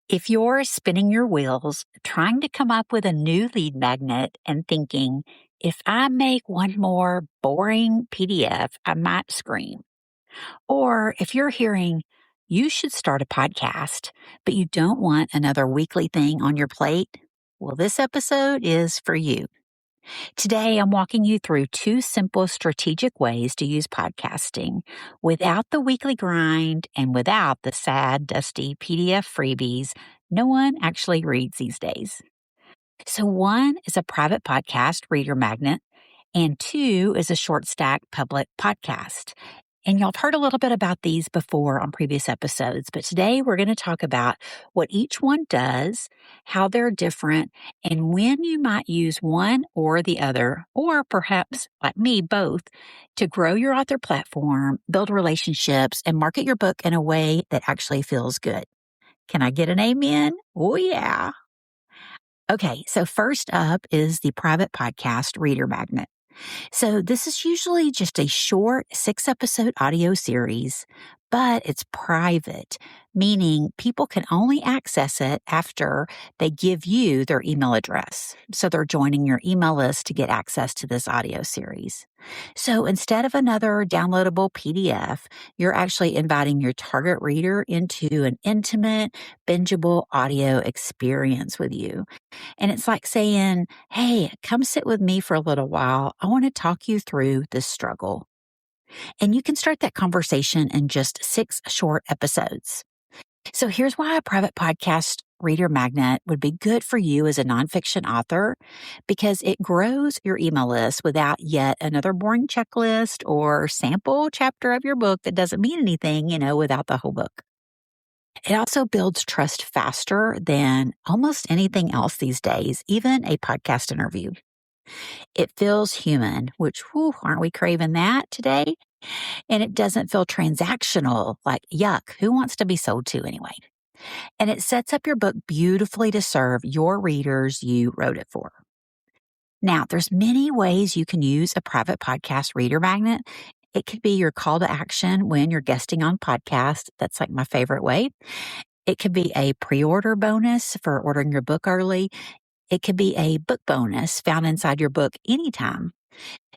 If you're spinning your wheels, trying to come up with a new lead magnet and thinking, if I make one more boring PDF, I might scream. Or if you're hearing, you should start a podcast, but you don't want another weekly thing on your plate, well, this episode is for you. Today, I'm walking you through two simple strategic ways to use podcasting without the weekly grind and without the sad, dusty PDF freebies no one actually reads these days. So, one is a private podcast reader magnet, and two is a short stack public podcast. And y'all have heard a little bit about these before on previous episodes, but today we're going to talk about what each one does, how they're different, and when you might use one or the other, or perhaps, like me, both, to grow your author platform, build relationships, and market your book in a way that actually feels good. Can I get an amen? Oh, yeah. Okay, so first up is the private podcast reader magnet. So this is usually just a short 6-episode audio series, but it's private, meaning people can only access it after they give you their email address. So they're joining your email list to get access to this audio series. So instead of another downloadable PDF, you're actually inviting your target reader into an intimate, bingeable audio experience with you. And it's like saying, hey, come sit with me for a little while. I want to talk you through this struggle. And you can start that conversation in just 6 short episodes. So here's why a private podcast reader magnet would be good for you as a nonfiction author, because it grows your email list without yet another boring checklist or sample chapter of your book that doesn't mean anything, without the whole book. It also builds trust faster than almost anything else these days, even a podcast interview. It feels human, which, aren't we craving that today? And it doesn't feel transactional, like, yuck, who wants to be sold to anyway? And it sets up your book beautifully to serve your readers you wrote it for. Now, there's many ways you can use a private podcast reader magnet. It could be your call to action when you're guesting on podcasts. That's like my favorite way. It could be a pre-order bonus for ordering your book early. It could be a book bonus found inside your book anytime.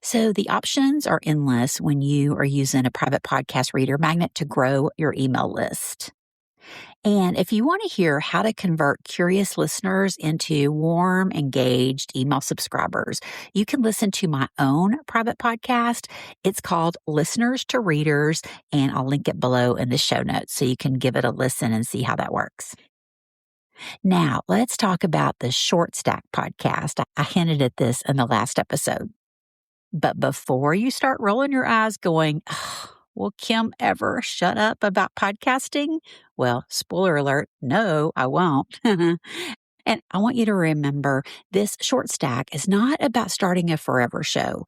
So the options are endless when you are using a private podcast reader magnet to grow your email list. And if you want to hear how to convert curious listeners into warm, engaged email subscribers, you can listen to my own private podcast. It's called Listeners to Readers, and I'll link it below in the show notes so you can give it a listen and see how that works. Now, let's talk about the Short Stack podcast. I hinted at this in the last episode. But before you start rolling your eyes going, will Kim ever shut up about podcasting? Well, spoiler alert, no, I won't. And I want you to remember this short stack is not about starting a forever show.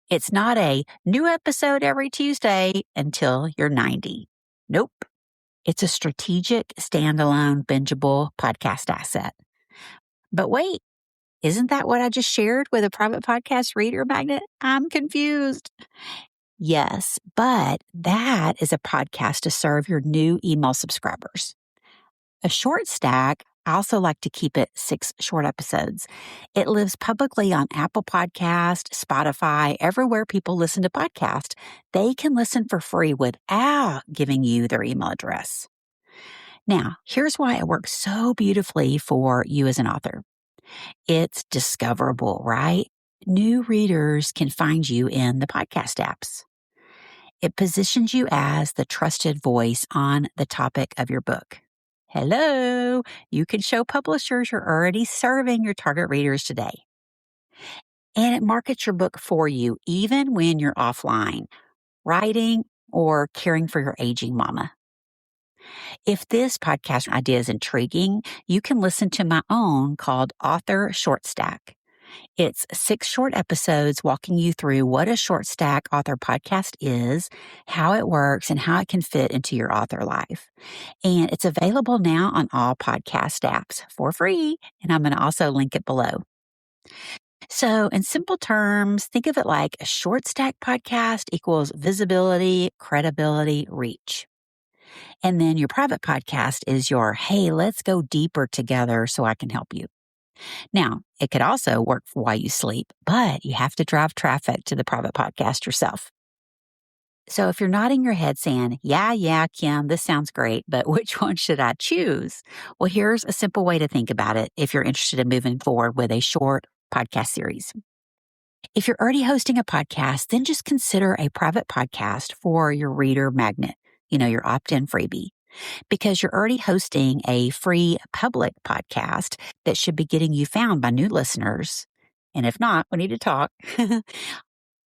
It's not a new episode every Tuesday until you're 90. Nope. It's a strategic, standalone, bingeable podcast asset. But wait, isn't that what I just shared with a private podcast reader magnet? I'm confused. Yes, but that is a podcast to serve your new email subscribers. A short stack, I also like to keep it 6 short episodes. It lives publicly on Apple Podcast, Spotify, everywhere people listen to podcasts. They can listen for free without giving you their email address. Now, here's why it works so beautifully for you as an author. It's discoverable, right? New readers can find you in the podcast apps. It positions you as the trusted voice on the topic of your book. Hello, you can show publishers you're already serving your target readers today. And it markets your book for you, even when you're offline, writing or caring for your aging mama. If this podcast idea is intriguing, you can listen to my own called Author Short Stack. It's 6 short episodes walking you through what a short stack author podcast is, how it works, and how it can fit into your author life. And it's available now on all podcast apps for free, and I'm going to also link it below. So in simple terms, think of it like a short stack podcast equals visibility, credibility, reach. And then your private podcast is your, hey, let's go deeper together so I can help you. Now, it could also work while you sleep, but you have to drive traffic to the private podcast yourself. So if you're nodding your head saying, yeah, Kim, this sounds great, but which one should I choose? Well, here's a simple way to think about it if you're interested in moving forward with a short podcast series. If you're already hosting a podcast, then just consider a private podcast for your reader magnet, your opt-in freebie, because you're already hosting a free public podcast that should be getting you found by new listeners. And if not, we need to talk.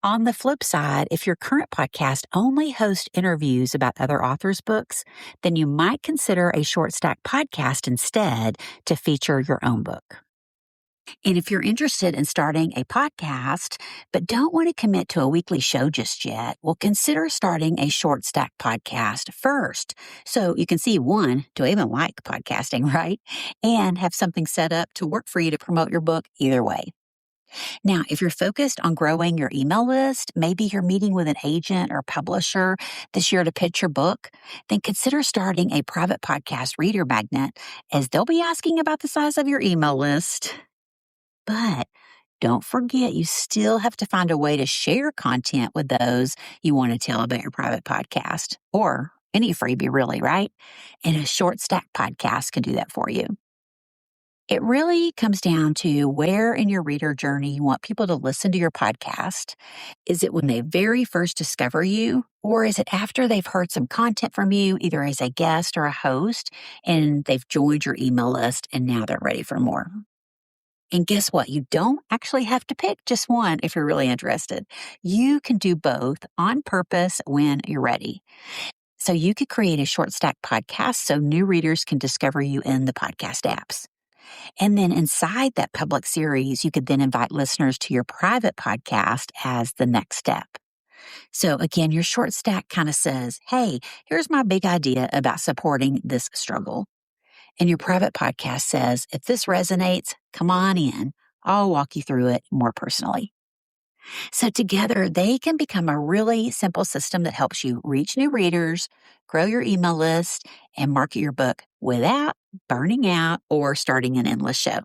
On the flip side, if your current podcast only hosts interviews about other authors' books, then you might consider a short stack podcast instead to feature your own book. And if you're interested in starting a podcast, but don't want to commit to a weekly show just yet, well, consider starting a short stack podcast first. So you can see, one, do I even like podcasting, right? And have something set up to work for you to promote your book either way. Now, if you're focused on growing your email list, maybe you're meeting with an agent or publisher this year to pitch your book, then consider starting a private podcast reader magnet, as they'll be asking about the size of your email list. But don't forget, you still have to find a way to share content with those you want to tell about your private podcast, or any freebie really, right? And a short stack podcast can do that for you. It really comes down to where in your reader journey you want people to listen to your podcast. Is it when they very first discover you, or is it after they've heard some content from you, either as a guest or a host, and they've joined your email list and now they're ready for more? And guess what? You don't actually have to pick just one if you're really interested. You can do both on purpose when you're ready. So you could create a short stack podcast so new readers can discover you in the podcast apps. And then inside that public series, you could then invite listeners to your private podcast as the next step. So again, your short stack kind of says, hey, here's my big idea about supporting this struggle. And your private podcast says, if this resonates, come on in. I'll walk you through it more personally. So together, they can become a really simple system that helps you reach new readers, grow your email list, and market your book without burning out or starting an endless show.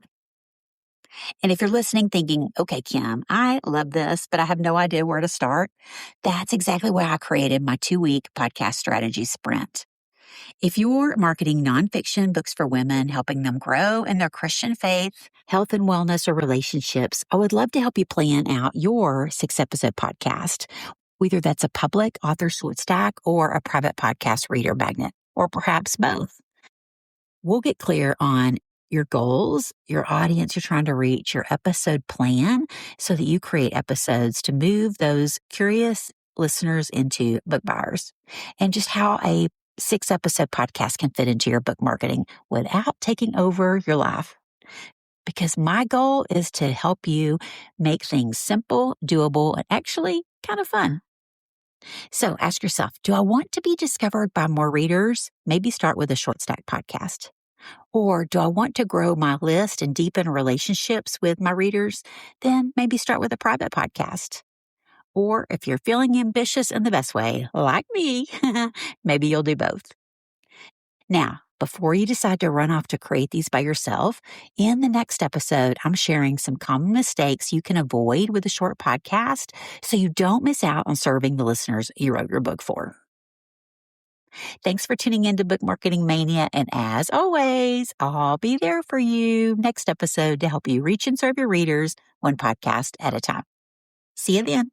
And if you're listening thinking, okay, Kim, I love this, but I have no idea where to start, that's exactly why I created my 2-week podcast strategy sprint. If you're marketing nonfiction books for women, helping them grow in their Christian faith, health and wellness, or relationships, I would love to help you plan out your 6-episode podcast, whether that's a public author short stack or a private podcast reader magnet, or perhaps both. We'll get clear on your goals, your audience you're trying to reach, your episode plan, so that you create episodes to move those curious listeners into book buyers, and just how a 6-episode podcast can fit into your book marketing without taking over your life. Because my goal is to help you make things simple, doable, and actually kind of fun. So ask yourself, do I want to be discovered by more readers? Maybe start with a short stack podcast. Or do I want to grow my list and deepen relationships with my readers? Then maybe start with a private podcast. Or if you're feeling ambitious in the best way, like me, maybe you'll do both. Now, before you decide to run off to create these by yourself, in the next episode, I'm sharing some common mistakes you can avoid with a short podcast so you don't miss out on serving the listeners you wrote your book for. Thanks for tuning into Book Marketing Mania, and as always, I'll be there for you next episode to help you reach and serve your readers one podcast at a time. See you then.